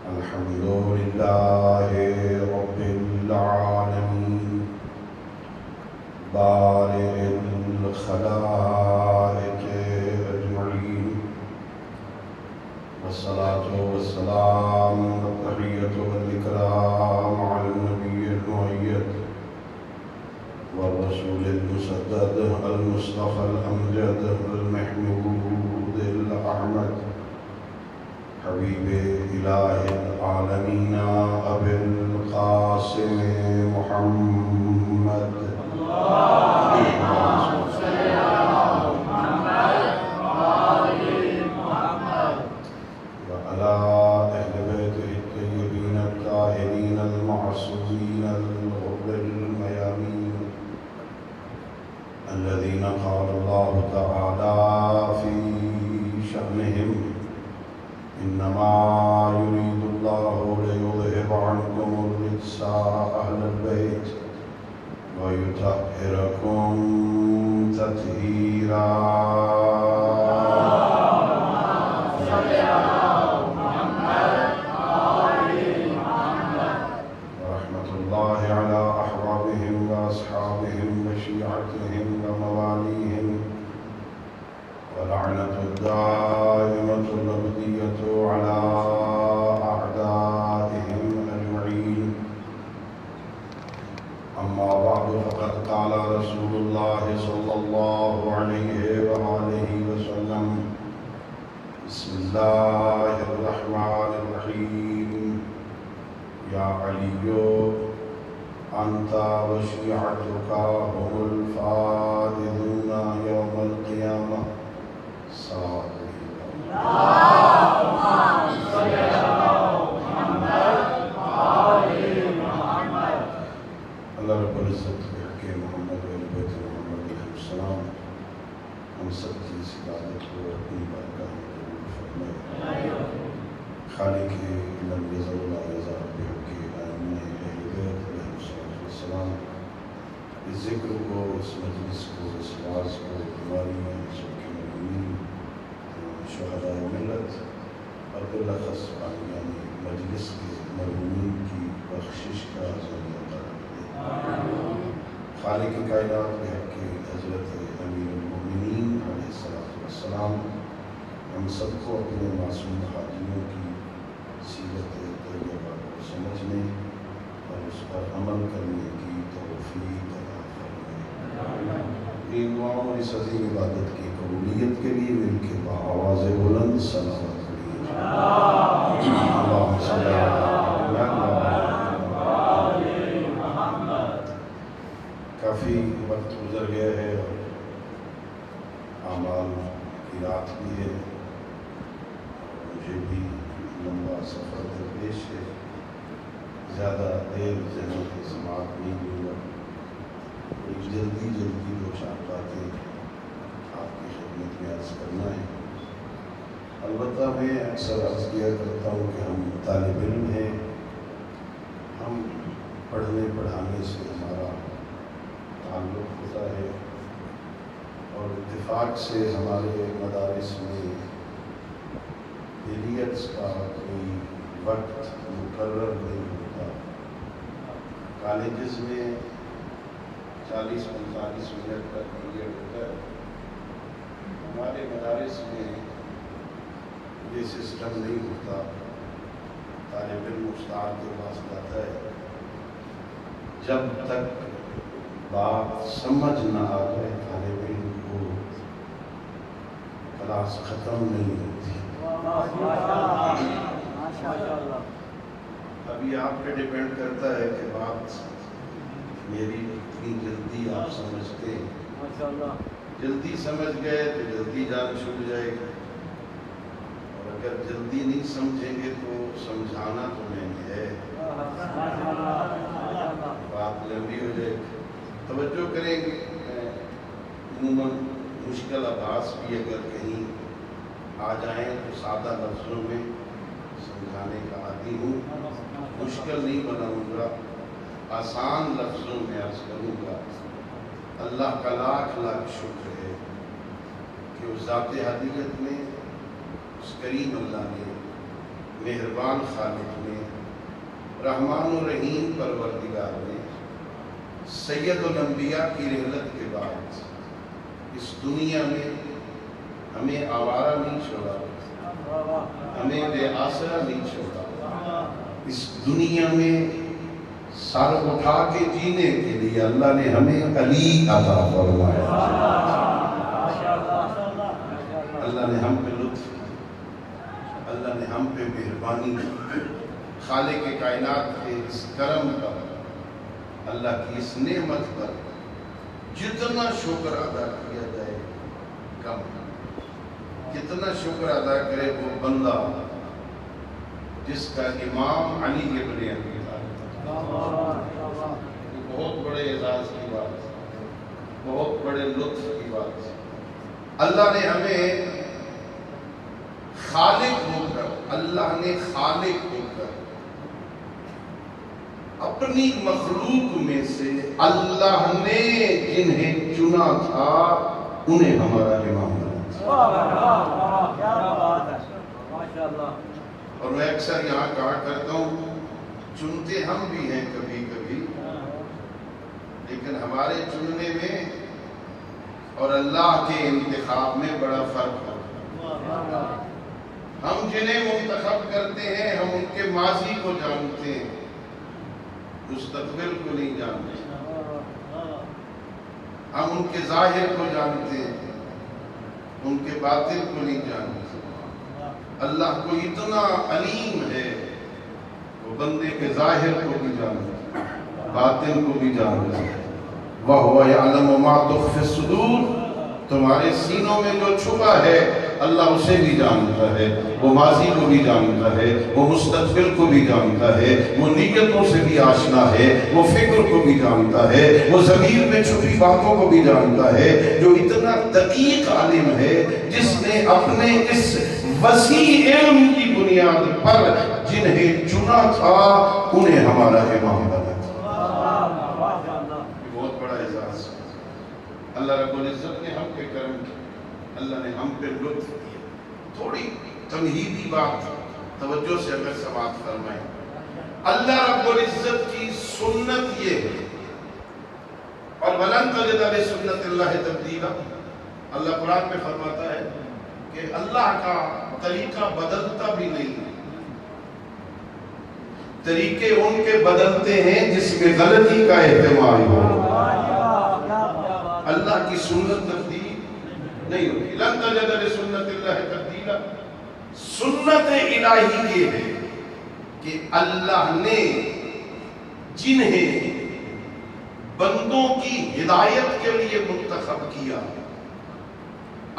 الحمد لله رب العالمين بارئ الخلائق أجمعين والصلاة والسلام والتحية والإكرام على النبي المؤيد والرسول المسدد المصطفى الأمجد المحمود الأحمد حبيب إله العالمين أبي القاسم محمد اللهم صل على محمد وآل محمد وعلى أهل بيته الطيبين الطاهرين المعصومين الغر الميامين الذين قال الله تعالى في شأنهم إنما يريد الله ليذهب عنكم الرجس أهل البيت ويطهركم تطهيرا صل على محمد وآل محمد ورحمة الله على أحبابهم وأصحابهم وشيعتهم ومواليهم ولعنة الدائمة الأبدية على أعدائهم أجمعين أما بعد فقد قال رسول الله صلى الله عليه وآله وسلم بسم الله الرحمن الرحيم يا علي أنت وشيعتك هم الفائزون يوم القيامة صلوات اللهم صل على محمد وآل محمد اللہ رب العزت کے حق محمد و بیت محمد علیہ السلام ہم سب کی اس عبادت کو اپنی بارگاہ میں قبول فرمائے خالق لم یزل لا یزال بحق ائمہ اہل بیت علیہ السلام اس ذکر کو اس مجلس کو اس واعظ کو ہماری سب کے مرحومین شہداء ملت اور بالاخص یعنی مجلس کے مرحومین کی بخشش کا ذریعہ قرار دے خالق کائنات بحق حضرت امیر المؤمنین علیہ السلام ہم سب کو اپنے معصوم حاجیوں کی سیرت طیبہ کو سمجھنے اور اس پر عمل کرنے کی توفیق عطا فرمائے ان دعاؤں اس عظیم عبادت کی قبولیت کے لیے مل کے بآواز بلند صلوات پڑھیے اللہم صل علی محمد کافی وقت گزر گیا ہے اور اعمال کی رات بھی ہے مجھے بھی لمبا سفر درپیش ہے زیادہ دیر ذہن کی سماعت نہیں ہوگا بڑی جلدی دو چار باتیں آپ کی خدمت میں عرض کرنا ہے البتہ میں اکثر عرض کیا کرتا ہوں کہ ہم طالب علم ہیں ہم پڑھنے پڑھانے سے ہمارا تعلق ہوتا ہے اور اتفاق سے ہمارے مدارس میں پیریڈس کا کوئی وقت مقرر نہیں ہوتا کالجز میں 40-45 منٹ کا پیریڈ ہوتا ہے ہمارے مدارس میں یہ سسٹم نہیں ہوتا طالب علم استاد کے پاس جاتا ہے جب تک بات سمجھ نہ آ جائے طالب علم کو کلاس ختم نہیں ہوتی ابھی آپ پہ ڈیپینڈ کرتا ہے کہ بات میری اتنی جلدی آپ سمجھتے ہیں جلدی سمجھ گئے تو جلدی جان چھوٹ جائے گی اور اگر جلدی نہیں سمجھیں گے تو سمجھانا تو میں نے ہے بات لمبی ہو جائے گی توجہ کریں گے میں عموماً مشکل آغاز بھی اگر کہیں آ جائیں تو سادہ لفظوں میں سمجھانے کا عادی ہوں مشکل نہیں بناؤں گا آسان لفظوں میں عرض کروں گا اللہ کا لاکھ شکر ہے کہ اس ذات حدیقت میں اس کریم اللہ نے مہربان خالق نے، رحمان و رحیم پروردگار نے سید الانبیاء کی رحلت کے بعد اس دنیا میں ہمیں آوارہ نہیں چھوڑا، ہمیں بے آسرا نہیں چھوڑا. اس دنیا میں سر اٹھا کے جینے کے لیے اللہ نے ہمیں علی عطا فرمایا. اللہ نے ہم پہ لطف کیا، اللہ نے ہم پہ مہربانی کی. خالق کائنات کے اس کرم پر، اللہ کی اس نعمت پر جتنا شکر ادا کیا جائے کم. کتنا شکر ادا کرے وہ بندہ جس کا امام علی ابن ابی طالب. بہت بڑے اعزاز کی بات، بہت بڑے لطف کی بات. اللہ نے ہمیں خالق ہو کر، اللہ نے خالق ہو کر اپنی مخلوق میں سے اللہ نے جنہیں چنا تھا انہیں ہمارا امام بنا. اور میں اکثر یہاں کہا کرتا ہوں، چنتے ہم بھی ہیں کبھی کبھی، لیکن ہمارے چننے میں اور اللہ کے انتخاب میں بڑا فرق ہے. ہم جنہیں منتخب کرتے ہیں ہم ان کے ماضی کو جانتے ہیں، مستقبل کو نہیں جانتے. ہم ان کے ظاہر کو جانتے ہیں، ان کے باطن کو نہیں جانتے. اللہ کو اتنا علیم ہے، وہ بندے کے ظاہر کو بھی جانتا ہے، باطن کو بھی جانتا ہے. وَهُوَ يَعْلَمُ مَا تُخْفِي الصُّدُورُ، تمہارے سینوں میں جو چھپا ہے اللہ اسے بھی جانتا ہے. وہ ماضی کو بھی جانتا ہے، وہ مستقبل کو بھی جانتا ہے، وہ نیتوں سے بھی آشنا ہے، وہ فکر کو بھی جانتا ہے، وہ ضمیر میں چھپی باتوں کو بھی جانتا ہے. جو اتنا دقیق عالم ہے، جس نے اپنے اس وسیع علم کی بنیاد پر جنہیں چنا تھا انہیں ہمارا امام بنا. بہت بڑا اعزاز. اللہ رب العزت نے ہم پہ کرم کیا، اللہ نے ہم پہ لطف کیا. تھوڑی تمہیدی بات توجہ سے اگر سماعت فرمائیں، اللہ رب العزت کی سنت یہ ہے، اور وَلَن تَجِدَ لِسُنَّتِ اللَّهِ تَبْدِيلًا. اللہ قرآن میں فرماتا ہے کہ اللہ کا طریقہ بدلتا بھی نہیں ہے. طریقے ان کے بدلتے ہیں جس میں غلطی کا احتمال ہو. اللہ کی سنت تبدیل نہیں ہوتی. لن تجد لسنت اللہ تبدیلا. سنت الہی یہ ہے کہ اللہ نے جنہیں بندوں کی ہدایت کے لیے منتخب کیا،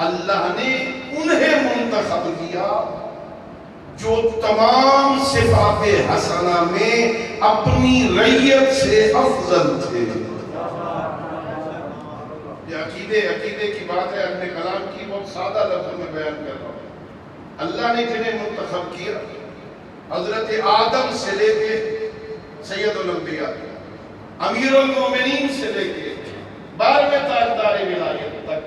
اللہ نے انہیں منتخب کیا جو تمام صفات حسنہ میں اپنی رعیت سے افضل تھے. یہ عقیدے کی بات ہے، اپنے کلام کی بہت سادہ لفظ میں بیان کر رہا ہوں. اللہ نے جنہیں منتخب کیا، حضرت آدم سے لے کے سید الانبیاء، امیر المومنین سے لے کے 12ویں تاجدار ولایت تک،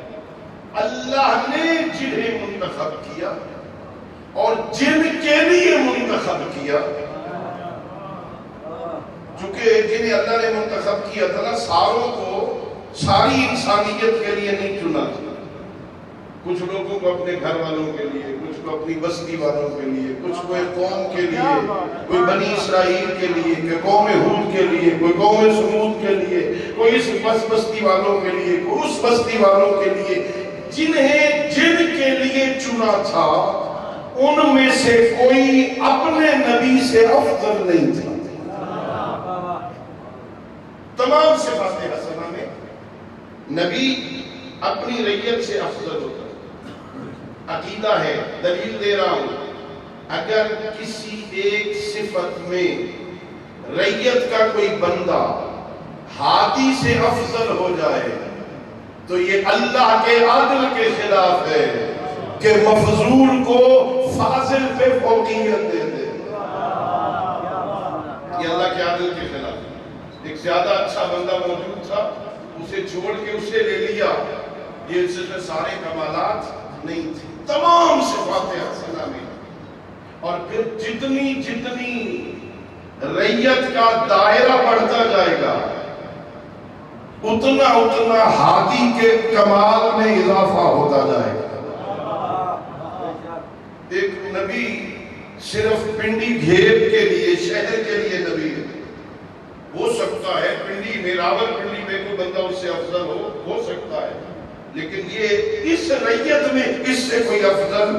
اللہ نے جنہیں منتخب کیا اور جن کے لیے منتخب کیا، چونکہ جنہیں اللہ نے منتخب کیا تھا نا، ساروں کو، ساری انسانیت کے لیے نہیں چنا تھا. کچھ لوگوں کو اپنے گھر والوں کے لیے، کچھ کو اپنی بستی والوں کے لیے، کچھ کو ایک قوم کے لیے، کوئی بنی اسرائیل کے لیے، کوئی قوم ہود کے لیے، کوئی قوم سمود کے لیے، کوئی اس بستی والوں کے لیے، کوئی اس بستی والوں کے لیے. جنہیں جن کے لیے چنا تھا ان میں سے کوئی اپنے نبی سے افضل نہیں تھا. تمام صفات حسنہ میں نبی اپنی رعیت سے افضل ہوتا ہے. عقیدہ ہے، دلیل دے رہا ہوں، اگر کسی ایک صفت میں رعیت کا کوئی بندہ ہاتھی سے افضل ہو جائے تو یہ اللہ کے عدل کے خلاف ہے کہ مفضول کو فاضل پہ فوقیت دے دے. یہ اللہ کے عدل کے خلاف ہے. ایک زیادہ اچھا بندہ موجود تھا، اسے چھوڑ کے اسے لے لیا. یہ اس میں سارے کمالات نہیں تھے، تمام صفات حسنہ میں اور پھر جتنی جتنی رعیت کا دائرہ بڑھتا جائے گا اتنا اتنا ہادی کے کمال میں اضافہ ہوتا جائے گا۔ ایک نبی صرف پنڈی گھیب کے لیے، شہر کے لیے نبی ہے۔ ہو سکتا ہے پنڈی میں، راول پنڈی میں کوئی بندہ اس سے افضل ہو سکتا ہے، لیکن یہ اس رعیت میں اس سے کوئی افضل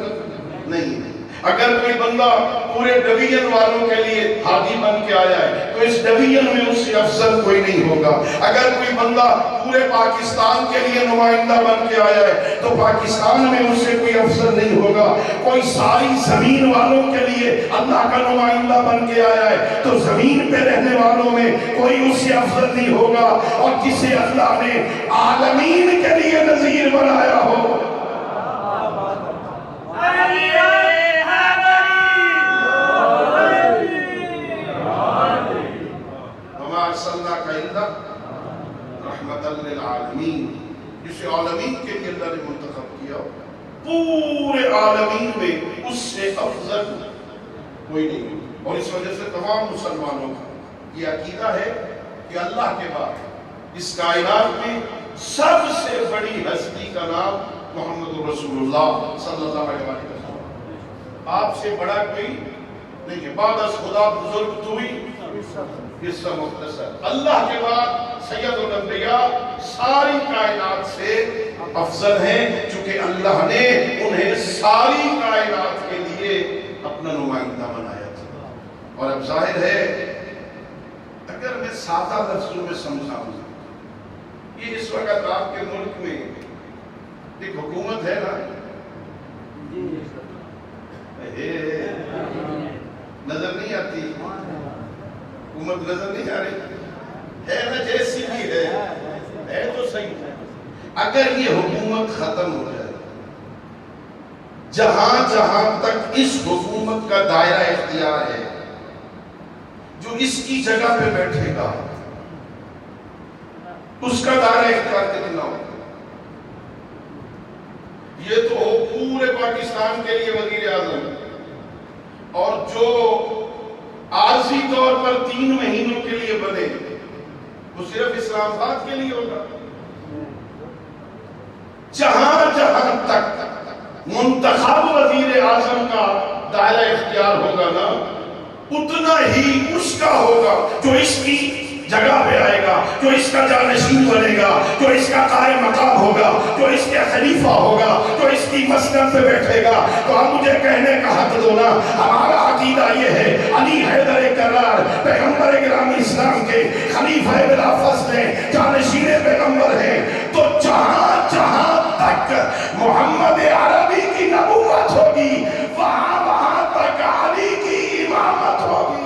نہیں ہے۔ اگر کوئی بندہ پورے ڈویژن والوں کے لیے ہادی بن کے آیا ہے تو اس ڈویژن میں اس سے افضل کوئی نہیں ہوگا۔ اگر کوئی بندہ پورے پاکستان کے لیے نمائندہ بن کے آیا ہے تو پاکستان میں اس سے کوئی افضل نہیں ہوگا۔ کوئی ساری زمین والوں کے لیے اللہ کا نمائندہ بن کے آیا ہے تو زمین پہ رہنے والوں میں کوئی اس سے افضل نہیں ہوگا۔ اور جسے اللہ نے عالمین کے لیے نذیر بنایا ہو، رحمت للعالمین، جسے عالمین کے لیے اللہ نے منتخب کیا، پورے عالمین میں اس سے افضل کوئی نہیں۔ اور اس وجہ سے تمام مسلمانوں کا یہ عقیدہ ہے کہ اللہ کے بعد اس کائنات میں سب سے بڑی ہستی کا نام محمد رسول اللہ صلی اللہ علیہ وسلم۔ آپ سے بڑا کوئی نہیں ہے۔ بعد از خدا بزرگ تو ہی قصہ مختصر۔ اللہ کے بعد سید الانبیاء ساری کائنات سے افضل ہیں، چونکہ اللہ نے انہیں ساری کائنات کے لیے اپنا نمائندہ بنایا تھا۔ اور اب ظاہر ہے اگر میں سادہ لفظوں میں سمجھاؤں، یہ اس وقت آپ کے ملک میں ایک حکومت ہے نا، نظر نہیں آتی حکومت، نظر نہیں آ رہی ہے نا، جیسی بھی ہے تو صحیح۔ اگر یہ حکومت ختم ہو جائے، جہاں جہاں تک اس حکومت کا دائرہ اختیار ہے، جو اس کی جگہ پہ بیٹھے گا اس کا دائرہ اختیار کتنا ہوگا؟ یہ تو پورے پاکستان کے لیے وزیر اعظم، اور جو عارضی طور پر 3 مہینوں کے لیے بنے وہ صرف اسلام آباد کے لیے ہوگا۔ جہاں جہاں تک منتخب وزیر اعظم کا دائرہ اختیار ہوگا نا، اتنا ہی اس کا ہوگا جو اس کی جگہ پہ آئے گا، جو اس کا جانشین بنے گا، جو اس کا قائم مقام ہوگا، جو اس کے خلیفہ ہوگا، جو اس کی مسند پہ بیٹھے گا۔ تو ہم مجھے کہنے کا حق دو نا، ہمارا عقیدہ یہ ہے علی حیدر کرار پیغمبر گرامی اسلام کے خلیفہ بلا فصل ہیں، جانشین پیغمبر ہیں، تو جہاں جہاں تک محمد عربی کی نبوت ہوگی وہاں وہاں تک علی کی امامت ہوگی۔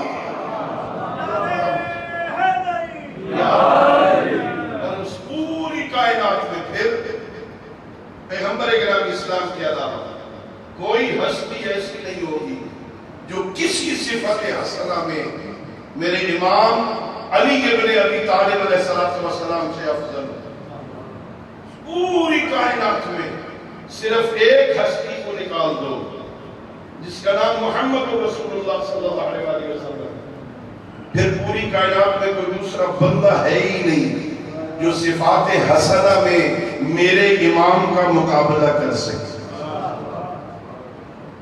اور اس پوری کائنات میں پھر پیغمبر گرامی اسلام کے علاوہ کوئی ہستی ایسی نہیں ہوگی جو کسی صفت حسنہ میں میرے امام علی ابن ابی طالب علیہ السلام سے افضل ہو۔ پوری کائنات میں صرف ایک ہستی کو نکال دو جس کا نام محمد رسول اللہ صلی اللہ علیہ وسلم، پھر پوری کائنات میں کوئی دوسرا بندہ ہے ہی نہیں جو صفات حسنہ میں میرے امام کا مقابلہ کر سکے۔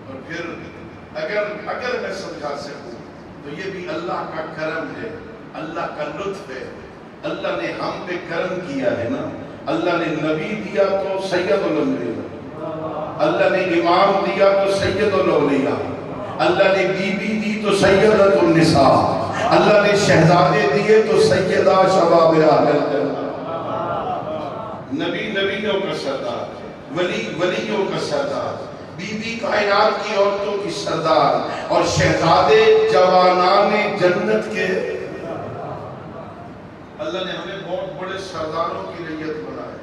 اور پھر اگر میں سمجھا سکوں تو یہ بھی اللہ کا کرم ہے، اللہ کا لطف ہے۔ اللہ نے ہم پہ کرم کیا ہے نا، اللہ نے نبی دیا تو سید الانبیاء، اللہ نے امام دیا تو سید الاولیاء، اللہ نے بی بی دی تو سیدۃ النساء، اللہ نے شہزادے دیے تو سیدہ شباب اہل الجنہ۔ نبی نبیوں کا سردار، ولی ولیوں کا سردار، بی بی کائنات کی عورتوں کی سردار، اور شہزادے جوانان جنت کے۔ اللہ نے ہمیں بہت بڑے سرداروں کی رعیت بنایا۔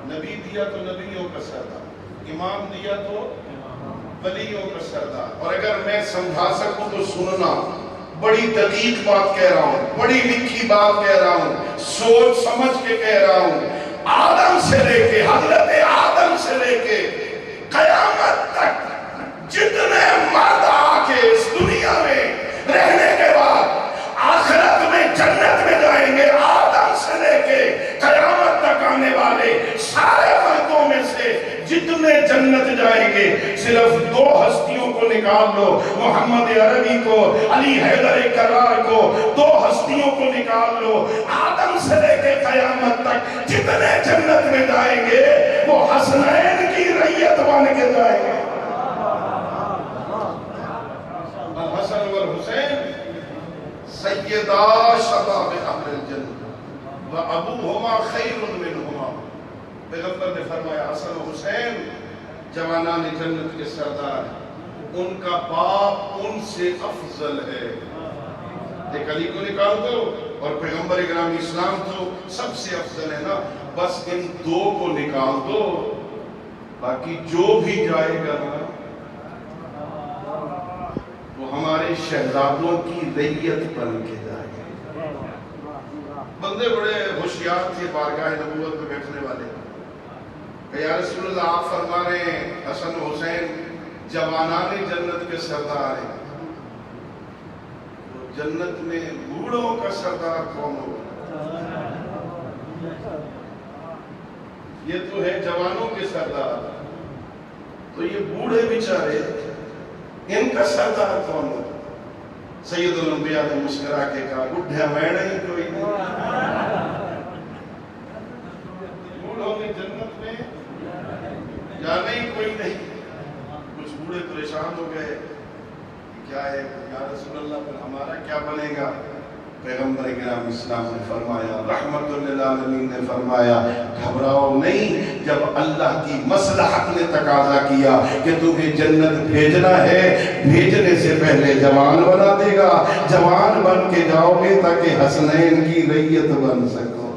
نبی دیا تو نبیوں کا سردار، امام دیا تو ولیوں کا سردار۔ اور اگر میں سمجھا سکوں تو سننا، بڑی دقیق بات کہہ رہا ہوں، بڑی لکھی بات کہہ رہا ہوں، سوچ سمجھ کے کہہ رہا ہوں۔ آدم سے لے کے، حضرت آدم سے لے کے قیامت تک جتنے مرد تاکہ اس دنیا میں رہنے کے بعد آخرت میں جنت میں جائیں گے آدم سے لے کے قیامت تک آنے والے سارے مردوں میں سے جتنے جنت جائیں گے صرف دو ہستیوں کو نکال لو، محمد عربی کو، علی حیدر کرار کو، دو ہستیوں کو نکال لو، آدم سے لے کے قیامت تک جتنے جنت میں جائیں گے وہ حسنین کی رعیت بن کے جائیں گے۔ الحسن والحسین سیدا شباب اہل الجنہ وابوہما خیر منہما۔ پیغمبر نے فرمایا حسن و حسین جوانان جنت کے سردار ہیں، ان کا باپ ان سے افضل ہے۔ ایک علی کو نکال دو اور پیغمبر اکرام اسلام تو سب سے افضل ہے نا، بس ان دو کو نکال دو، باقی جو بھی جائے گا نا وہ ہمارے شہزادوں کی رعیت بن کے جائے گا۔ بندے بڑے ہوشیار تھے بارگاہ نبوت میں بیٹھنے والے کہ یا رسول اللہ آپ فرما رہے ہیں حسن و حسین جوانان جنت کے سردار ہیں، جنت میں بوڑھوں کا سردار کون ہوگا؟ یہ تو ہے جوانوں کے سردار، تو یہ بوڑھے بیچارے ان کا سردار کون ہوگا؟ سید الانبیاء نے مسکرا کے کہا بڈھا میں نہیں کوئی نہیں، بوڑھوں نے جنت میں جانا ہی کوئی نہیں۔ کچھ بوڑھے پریشان ہو گئے کیا ہے یا رسول اللہ پر ہمارا کیا بنے گا؟ پیغمبر اکرام اسلام نے فرمایا، رحمت للعالمین نے فرمایا گھبراؤ نہیں، جب اللہ کی مصلحت نے تقاضا کیا کہ تمہیں جنت بھیجنا ہے، بھیجنے سے پہلے جوان بنا دے گا، جوان بن کے جاؤ گے تاکہ حسنین کی رعیت بن سکو۔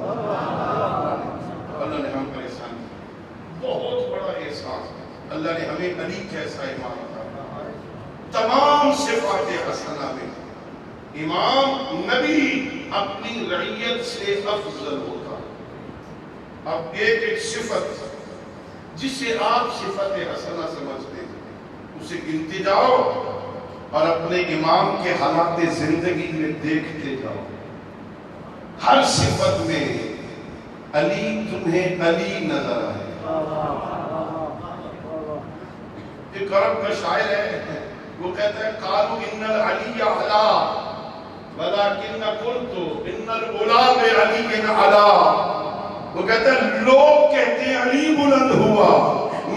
اللہ نے ہم پر احسان کیا، بہت بڑا احساس، اللہ نے ہمیں علی جیسا امام عطا، تمام صفات حسنہ میں امام نبی اپنی رعیت سے افضل ہوتا۔ اب ایک ایک صفت جسے آپ صفت حسنہ سمجھتے ہیں اسے گنتے جاؤ اور اپنے امام کے حالات زندگی میں دیکھتے جاؤ، ہر صفت میں علی تمہیں علی نظر آئے۔ ایک عرب کا شاعر ہے وہ کہتا ہے قالوا ان العلی اعلی ولیکن قلت ان العلا بعلی علا۔ وہ کہتا ہے لوگ کہتے ہیں علی بلند ہوا،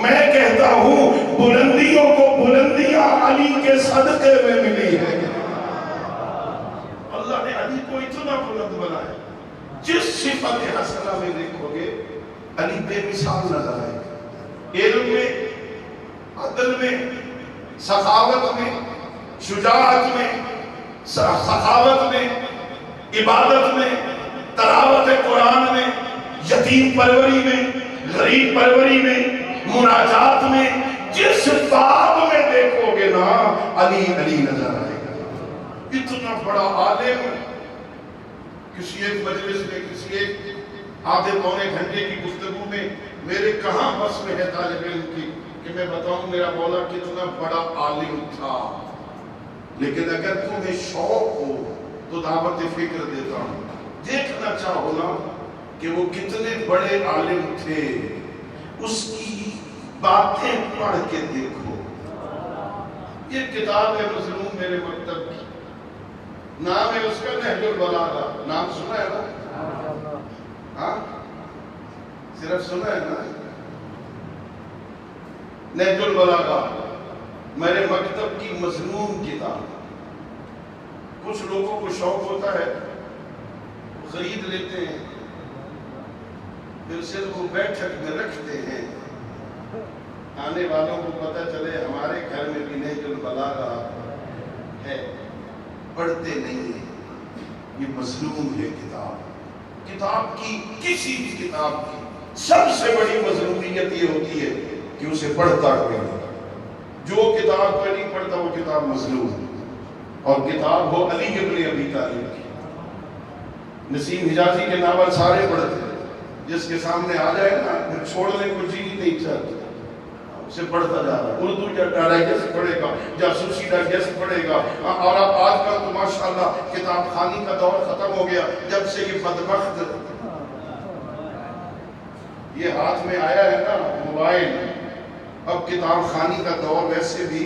میں کہتا ہوں بلندیوں کو بلندیاں علی کے صدقے میں ملی ہے۔ اللہ نے علی کو اتنا بلند بنایا، جس صفت حسنہ میں دیکھو گے علی بے مثال نظر آئے گا، علم میں، عدل میں، سخاوت میں، شجاعت میں، سخاوت میں، عبادت میں، تلاوت قرآن میں، یتیم پروری میں، غریب پروری میں، مناجات میں، جس باب میں دیکھو گے نا علی علی نظر آئے گا۔ اتنا بڑا عالم کسی ایک مجلس میں، کسی ایک آدھے پونے گھنٹے کی گفتگو میں میرے کہاں بس میں ہے طالب علم کی کہ میں بتاؤں میرا مولا کتنا بڑا عالم تھا، لیکن اگر تمہیں شوق ہو تو دعوت فکر دیتا ہوں، دیکھنا چاہو نا کہ وہ کتنے بڑے عالم تھے، اس کی باتیں پڑھ کے دیکھو۔ یہ کتاب ہے مظلوم میرے مکتب کی، نام ہے اس کا نہج البلاغہ، نام سنا ہے نا؟ ہاں صرف سنا ہے نا؟ نہج البلاغہ میرے مکتب کی مظلوم کتاب۔ کچھ لوگوں کو شوق ہوتا ہے وہ خرید لیتے ہیں، پھر صرف وہ بیٹھک میں رکھتے ہیں، آنے والوں کو پتہ چلے ہمارے گھر میں بھی نہج البلاغہ ہے، پڑھتے نہیں ہیں۔ یہ مظلوم ہے کتاب، کتاب کی کسی بھی کتاب کی سب سے بڑی مظلومیت یہ ہوتی ہے کہ اسے پڑھتا کوئی نہیں۔ جو کتاب کوئی نہیں پڑھتا وہ کتاب مظلوم ہے، اور کتاب ہو علی ابن ابی طالب کی۔ نسیم حجازی کے ناول سارے پڑھتے ہیں، جس کے سامنے آ جائے نا پھر چھوڑنے کو جی نہیں چاہتے، سے بڑھتا جا رہا ہے. اردو ڈائجسٹ سے پڑھے گا, جاسوسی ڈائجسٹ پڑھے گا. اور اب آج کل تو ماشاءاللہ کتاب خانی کا دور ختم ہو گیا جب سے یہ بدبخت یہ ہاتھ میں آیا ہے نا موبائل. اب کتاب خانی کا دور ویسے بھی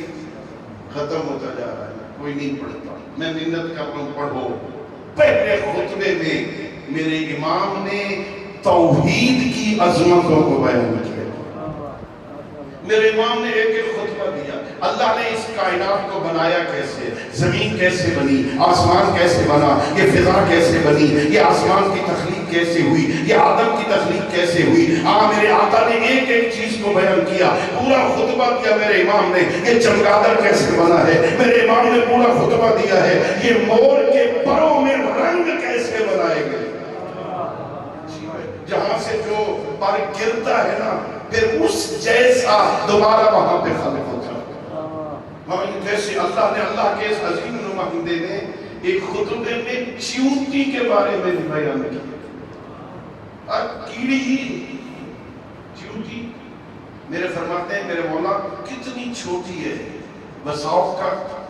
ختم ہوتا جا رہا ہے, کوئی نہیں پڑھتا. میں منت کر رہا ہوں, پڑھو. پہلے خطبے میں میرے امام نے توحید کی عظمتوں کو بیان کیا. میرے امام نے ایک ایک خطبہ دیا. اللہ نے اس کائنات کو بنایا کیسے, زمین کیسے بنی, آسمان کیسے بنا, یہ فضا کیسے بنی, یہ آسمان کی تخلیق کیسے ہوئی, یہ آدم کی تخلیق کیسے ہوئی. میرے آقا نے ایک ایک چیز کو بیان کیا, پورا خطبہ دیا میرے امام نے. یہ چمگادڑ کیسے بنا ہے, میرے امام نے پورا خطبہ دیا ہے. یہ مور کے پروں میں رنگ کیسے بنائے گئے, جہاں سے جو پر گرتا ہے نا پھر اس جیسا دوبارہ وہاں پہ خلق ہوتا ہے. جیسے اللہ کے اس عظیم نمائندے نے ایک خطبے میں چیونٹی کے بارے میں بیان کیا. کیڑی چیونٹی میرے فرماتے ہیں میرے مولا کتنی چھوٹی ہے, بس اوقات کا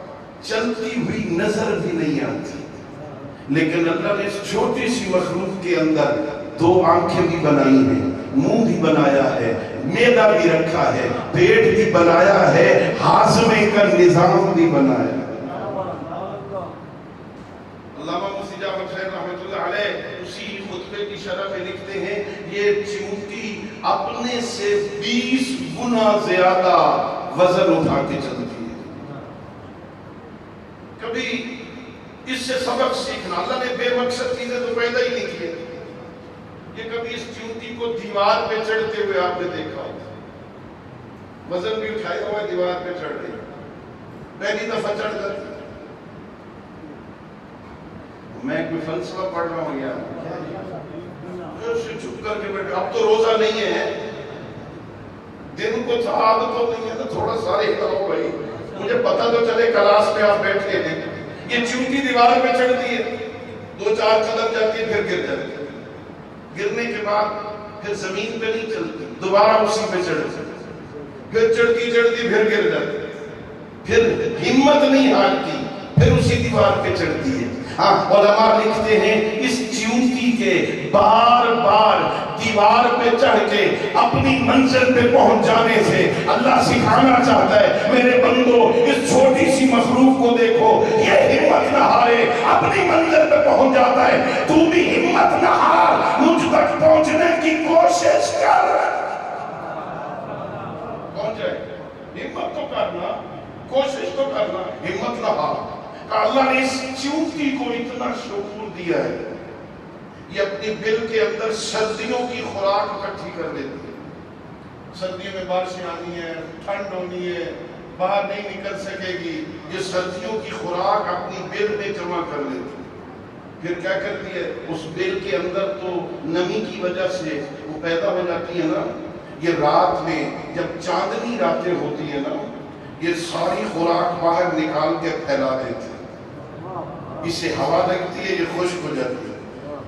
چلتی ہوئی نظر بھی نہیں آتی, لیکن اللہ نے اس چھوٹی سی مخلوق کے اندر دو آنکھیں بھی بنائی ہیں, منہ بھی بنایا ہے, معدہ بھی رکھا ہے, پیٹ بھی بنایا ہے, ہاضمے کا نظام بھی بنایا ہے. علامہ مفتی جعفر صاحب رحمۃ اللہ علیہ اسی خطبے کی شرح میں لکھتے ہیں یہ چیونٹی اپنے سے 20 گنا زیادہ وزن اٹھا کے چلتی ہے. کبھی اس سے سبق سیکھنا, اللہ نے بے مقصد چیزیں تو پیدا ہی نہیں کی. یہ کبھی اس چیونٹی کو دیوار پہ چڑھتے ہوئے آپ نے دیکھا ہوتا, وزن بھی اٹھایا ہوا دیوار پہ چڑھ رہی, پہلی دفعہ چڑھ جاتی. میں کوئی فلسفہ پڑھ رہا ہوں یار, چپ کر کے بیٹھے. اب تو روزہ نہیں ہے, دن کو عادت تو نہیں ہے تو تھوڑا سارے ہلاؤ بھائی, مجھے پتا تو چلے کلاس میں آپ بیٹھے ہیں. یہ چیونٹی دیوار پہ چڑھتی ہے, 2-4 قدم جاتی ہے, پھر گر جاتی ہے. گرنے کے بعد پھر زمین پہ نہیں چلتی, دوبارہ اسی پہ چڑھتی, پھر چڑھتی چڑھتی پھر گر جاتی, پھر ہمت نہیں ہارتی, پھر اسی دیوار پہ چڑھتی ہے. علماء لکھتے ہیں اس چیونٹی کے بار بار دیوار پہ چڑھ کے اپنی منزل پہ پہنچ جانے سے اللہ سکھانا چاہتا ہے میرے بندو اس چھوٹی سی مخلوق کو دیکھو, یہ ہمت نہ ہارے, اپنی منزل پہ پہنچ جاتا ہے, تو بھی ہمت نہ ہار, مجھ تک پہنچنے کی کوشش کر. پہنچ جائے, ہمت تو کرنا, کوشش تو کرنا, ہمت نہ ہار. اللہ نے اس چیونٹی کو اتنا شعور دیا ہے, یہ اپنی بل کے اندر سردیوں کی خوراک اکٹھی کر لیتی ہے. سردیوں میں بارشیں آنی ہے, ٹھنڈ ہونی ہے, باہر نہیں نکل سکے گی, یہ سردیوں کی خوراک اپنی بل میں جمع کر لیتی ہے. پھر کیا کرتی ہے, اس بل کے اندر تو نمی کی وجہ سے وہ پیدا ہو جاتی ہے نا, یہ رات میں جب چاندنی راتیں ہوتی ہے نا, یہ ساری خوراک باہر نکال کے پھیلا دیتی ہے. اسے ہوا لگتی ہے, یہ خشک ہو جاتی ہے.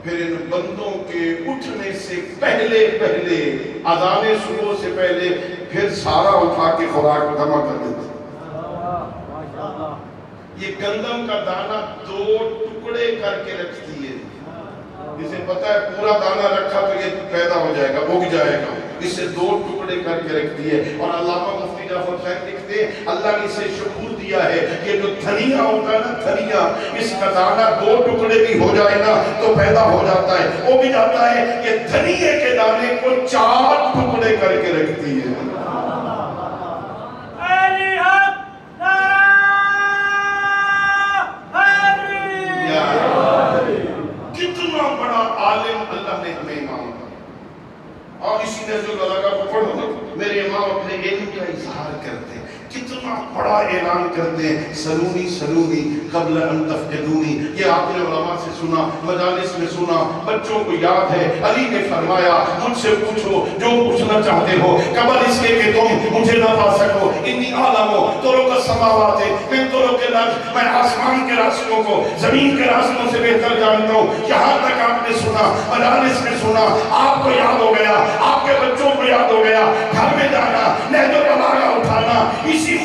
پھر ان بندوں کے اٹھنے سے پہلے اذان صبح سے پہلے پھر سارا اٹھا کے خوراک جمع کر دیتے. یہ گندم کا دانہ 2 ٹکڑے کر کے رکھتی ہے, اسے پتا ہے پورا دانہ رکھا تو یہ پیدا ہو جائے گا, اگ جائے گا, اسے 2 ٹکڑے کر کے رکھتی ہے. اور علامہ مفتی جعفر صاحب لکھتے ہیں اللہ نے اسے شعور دیا ہے کہ جو دھنیا ہوتا ہے نا, دھنیا, اس کا دانہ 2 ٹکڑے بھی ہو جائے نا تو پیدا ہو جاتا ہے, وہ بھی جاتا ہے. یہ دھنیے کے دانے کو 4 ٹکڑے کر کے رکھتی ہے. کتنا بڑا عالم اللہ نے ہمیں امام کیا. اور اسی نے جو لگا کو پڑھو, میرے امام اپنے علم کا اظہار کرتے ہیں, کتنا بڑا اعلان کرتے ہیں, سلونی سلونی قبل ان تفقدونی. یہ آپ نے علماء سے سنا, مجالس میں سنا, بچوں کو یاد ہے. علی نے فرمایا مجھ سے پوچھو جو پوچھنا چاہتے ہو, قبل اس کے کہ تم مجھے نہ پا سکو. انی عالم ہو طرق السماوات, میں طرق الارض, میں آسمان کے راستوں کو زمین کے راستوں سے بہتر جانتا ہوں. یہاں تک آپ نے سنا, مجالس میں سنا, آپ کو یاد ہو گیا, آپ کے بچوں کو یاد ہو گیا. گھر میں جانا, نہج البلاغہ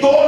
2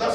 10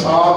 7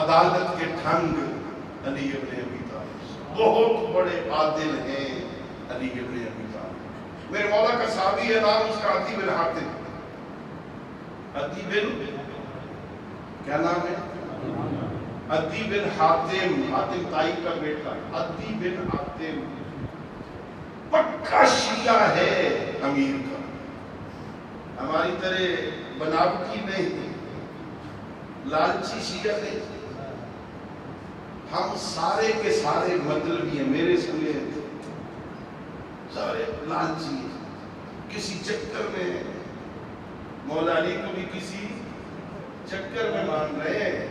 عدالت کے ڈھنگ علی ابن ابی طالب، بہت بڑے عادل ہیں علی ابن ابی طالب۔ میرے مولا کا صحابی ہے، نام اس کا عدی بن حاتم، عدی بن کیا نام ہے؟ عدی بن حاتم، حاتم طائی کا بیٹا، عدی بن حاتم پکا شیعہ ہے امیر کا، ہماری طرح بناوٹی نہیں، لالچی شیعہ نہیں، ہم سارے کے سارے مطلبی ہیں، میرے سنگے سارے لالچی ہیں، کسی چکر میں مولا علی کو بھی کسی چکر میں مان رہے ہیں،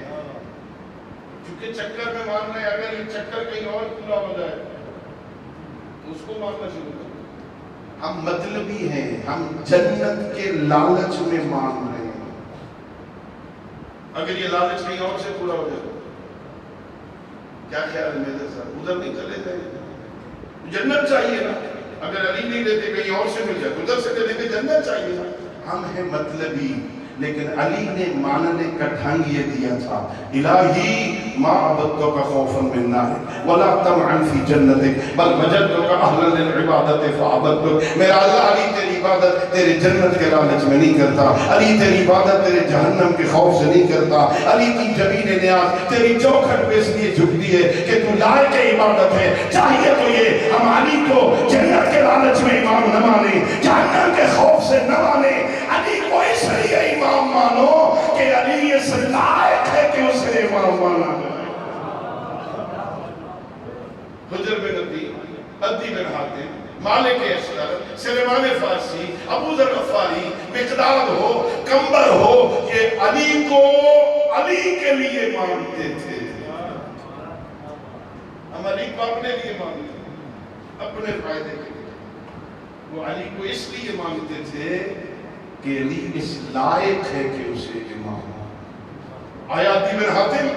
چونکہ چکر میں مان رہے ہیں، اگر یہ چکر کہیں اور پورا ہو جائے تو اس کو ماننا شروع کریں۔ ہم مطلبی ہیں، ہم جنت کے لالچ میں مان رہے ہیں، اگر یہ لالچ کہیں اور سے پورا ہو جائے کیا خیال ہے میرے ساتھ؟ ادھر نہیں چلے جائیں، جنت چاہیے نا، اگر علی نہیں دیتے کہیں اور سے مل جائے ادھر سے دے دیں، جنت چاہیے نا۔ ہم ہیں مطلبی، لیکن علی نے ماننے کا ڈھنگ یہ دیا تھا، الہی ما عبدتک خوفا من نارک ولا طمعا فی جنتک بل وجدتک اہلا للعبادت فعبدتک۔ میرا اللہ علی تیری عبادت تیرے جنت کے لالچ میں نہیں کرتا، علی تیری عبادت تیرے جہنم کے خوف سے نہیں کرتا، علی کی جبین نیاز تیری چوکھٹ پہ اس لیے جھکتی ہے کہ تو لائق عبادت ہے۔ چاہیے تو یہ ہم علی کو جنت کے لالچ میں امام نہ مانیں، جہنم کے خوف سے نہ مانیں، علی کو اس لیے امام مانو کہ علی اس لائق ہے کہ اسے امام مانا جائے۔ حجر بن عدی، عدی بن حاتم، مالک اشتر، سلیمان فارسی، ابو ذر غفاری، مقداد ہو، کمبر ہو، یہ علی کو علی کے لیے مانتے تھے۔ ہم علی کو اپنے لیے مانتے، اپنے فائدے کے لیے، وہ علی کو اس لیے مانتے تھے کہ علی اس لائق ہے کہ اسے امام آیا۔ عدی بن حاتم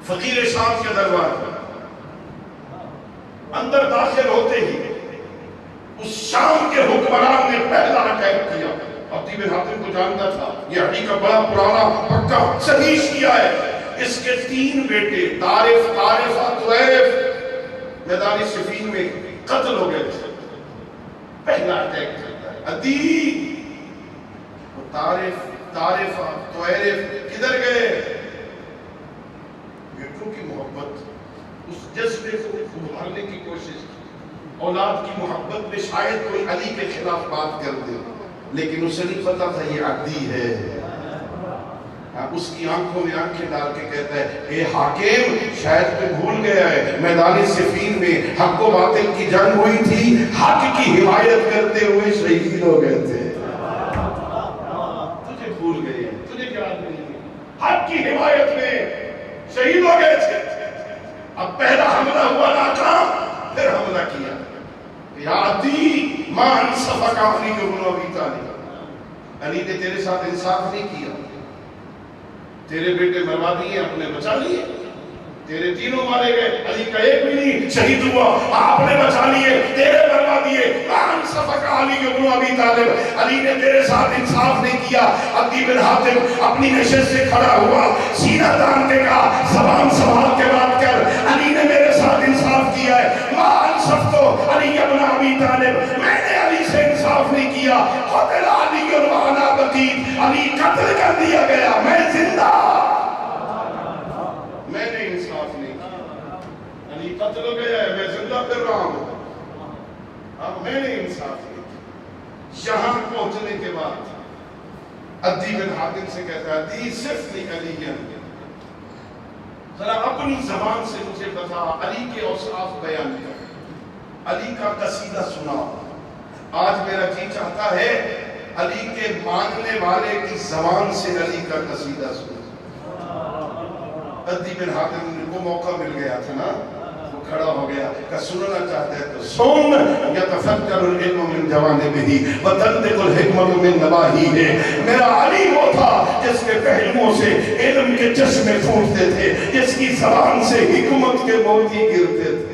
فقیر شام کے دربار پر اندر داخل ہوتے ہی اس شام کے حکمران نے پہلا اٹیک کیا۔ عدی بن حاتم کو جانتا تھا یہ علی کا بڑا پرانا پکا صحیح شیعہ ہے، اس کے 3 بیٹے طارف، طارفہ، طویرف میدان صفین میں قتل ہو گئے تھے۔ پہلا اٹیک کرتا ہے عدی، طارف، طارفہ، طویرف کدھر گئے؟ بیٹوں کی محبت، اس جذبے کو ابھارنے کی کوشش کی، اولاد کی محبت میں شاید کوئی علی کے خلاف بات کر دے، لیکن اسے نہیں پتا تھا یہ عدی ہے۔ اس کی آنکھوں میں آنکھیں ڈال کے کہتا ہے اے حاکم، شاید تو بھول گیا ہے میدان صفین میں حق و باطل کی جنگ ہوئی تھی، حق کی حمایت کرتے ہوئے شہید ہو گئے تھے، تجھے بھول گئے، تجھے کیا نہیں ہے، حق کی حمایت میں شہید ہو گئے تھے۔ اب پہلا حملہ ہوا ناکام، پھر حملہ کیا، یا عدی ما انصفک علی ابن ابی طالب، علی نے تیرے ساتھ انصاف نہیں کیا، تیرے بیٹے مروا دیے، اپنے بچا لیے، تیرے تینوں مارے گئے، علی کا ایک بھی نہیں شہید ہوا، آپ نے بچا لیے، تیرے مروا دیے، ما انصفک علی ابن ابی طالب، علی نے تیرے ساتھ انصاف نہیں کیا۔ عدی بن حاتم اپنی نشست سے کھڑا ہوا، سینہ تان کے کہا زبان سنبھال کے بات کر، علی نے میرے ساتھ انصاف کیا ہے، ما انصفت علی ابن ابی طالب، میں نے علی سے انصاف نہیں کیا، قتل علی وانا بقیت، علی قتل کر دیا گیا، میں زندہ، میں نے انصاف نہیں کیا، علی قتل ہو گیا ہے، میں زندہ پھر رہا ہوں، اب میں نے انصاف نہیں کیا۔ یہاں پہنچنے کے بعد عدی بن حاتم سے کہتا ہے عدی صرف نہیں علی ہے، ذرا اپنی زبان سے مجھے بتا علی کے اوصاف بیان کر، علی کا قصیدہ سنا۔ آج میرا جی چاہتا ہے علی کے ماننے والے کی زبان سے علی کا قصیدہ سنا۔ عدی بن حاتم کو موقع مل گیا تھا نا، وہ کھڑا ہو گیا کہ سننا چاہتا ہے تو سن، یتفکر العلم من جوانبہ وتنطق الحکمت من نواحیہ۔ میرا علی وہ تھا جس کے پہلوؤں سے علم کے چشمے پھوٹتے تھے، جس کی زبان سے حکمت کے موتی گرتے تھے۔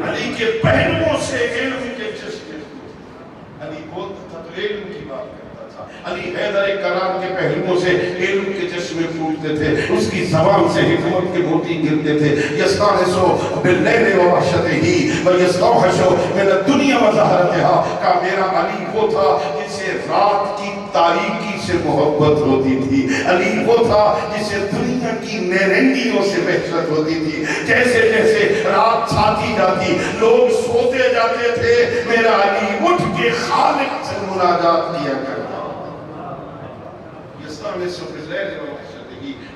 علی کے پہلوؤں سے علم کردار کے پہلوؤں سے علم کے چشمے پھوٹتے تھے، اس کی زبان سے حکمت کے موتی گرتے تھے۔ یستانسو باللیل ووحشتہ ویستوحش من الدنیا وزہرتہا، کا میرا علی وہ تھا جسے رات کی تاریکی سے محبت ہوتی تھی، علی وہ تھا جسے دنیا کی نیرنگیوں سے وحشت ہوتی تھی۔ جیسے جیسے رات چھاتی جاتی، لوگ سوتے جاتے تھے، میرا علی اٹھ کے خالق سے مناجات کیا کرتا۔ یستانسو باللیل ووحشتہ،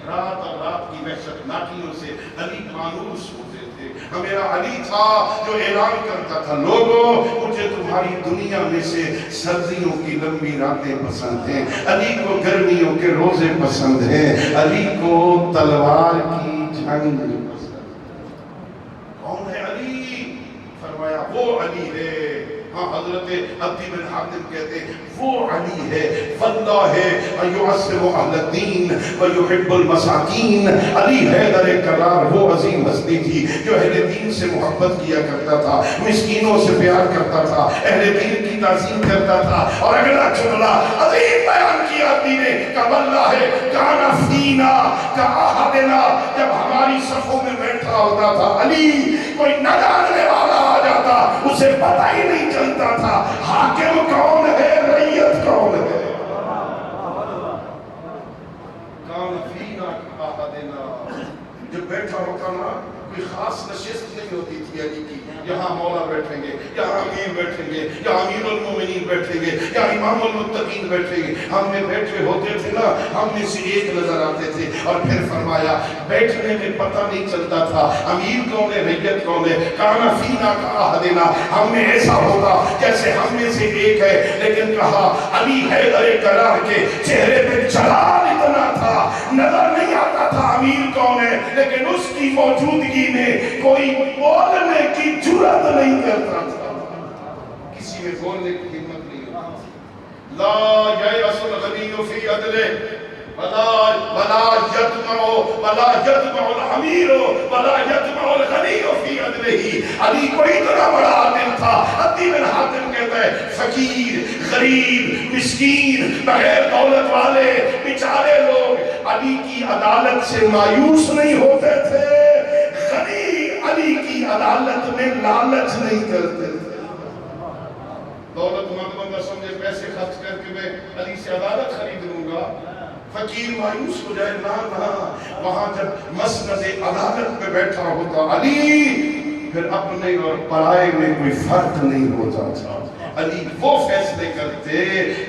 رات اور رات کی وحشت ناکیوں سے علی مانوس ہوتے تھے۔ میرا علی تھا جو اعلان کرتا تھا، لوگوں مجھے تمہاری دنیا میں سے سردیوں کی لمبی راتیں پسند ہیں، علی کو گرمیوں کے روزے پسند ہیں، علی کو تلوار کی جنگ پسند ہے۔ کون ہے علی؟ فرمایا وہ علی ہے، ہاں حضرت عدی بن حاتم کہتے ہیں وہ علی ہے، واللہ یعصم اہل الدین ویحب المساکین۔ علی حیدر کرار وہ عظیم ہستی تھی جو اہل دین سے محبت کیا کرتا تھا، مسکینوں سے پیار کرتا تھا، اہل دین کی تعظیم کرتا تھا۔ اور اگلا جملہ عظیم بیان کیا عدی نے کہ واللہ کان فینا کاحدنا، جب ہماری صفوں میں بیٹھا ہوتا تھا علی، کوئی نہ جاننے والا آ جاتا، اسے پتہ ہی نہیں چلتا تھا حاکم کون ہے، رعیت کون ہے۔ کان فینا کاحدنا، جب بیٹھا ہوتا نا کوئی خاص نشست نہیں ہوتی تھی علی کی، یہاں مولا بیٹھیں گے، یہاں امیر بیٹھیں گے، یا امیر المومنین بیٹھیں گے، یا امام المتقین بیٹھیں گے۔ ہم میں بیٹھے ہوتے تھے نا، ہم میں سے ایک نظر آتے تھے، اور پھر فرمایا بیٹھنے میں پتہ نہیں چلتا تھا امیر کون ہے، رعیت کون ہے۔ کانا فینا کاحدنا، ہم میں ایسا ہوتا جیسے ہم میں سے ایک ہے، لیکن کہا علی حیدر کرار کے چہرے پہ جلال اتنا تھا، نظر نہیں آتا تھا امیر کون ہے، لیکن اس کی موجودگی میں کوئی بولنے کی جرات نہیں کرتا تھا، کسی میں بولنے کی ہمت نہیں ہوتی۔ لا یأس الغنی فی عدلہ ولا یطمع الامیر ولا یطمع الغنی فی عدلہ۔ علی کو اتنا بڑا عادل تھا، عدی بن حاتم کہتا ہے فقیر، غریب، مسکین، بغیر دولت والے بیچارے لوگ علی کی عدالت سے مایوس نہیں ہوتے تھے، غنی علی کی عدالت میں لالچ نہیں کرتے تھے۔ دولت مند بندہ سمجھے پیسے خرچ کر کے میں علی سے عدالت خرید لوں گا، فقیر مایوس ہو جائے، نہ وہاں جب مسند عدالت میں بیٹھا ہوتا علی، پھر اپنے اور پرائے میں کوئی فرق نہیں ہوتا تھا۔ علی وہ فیصلے کرتے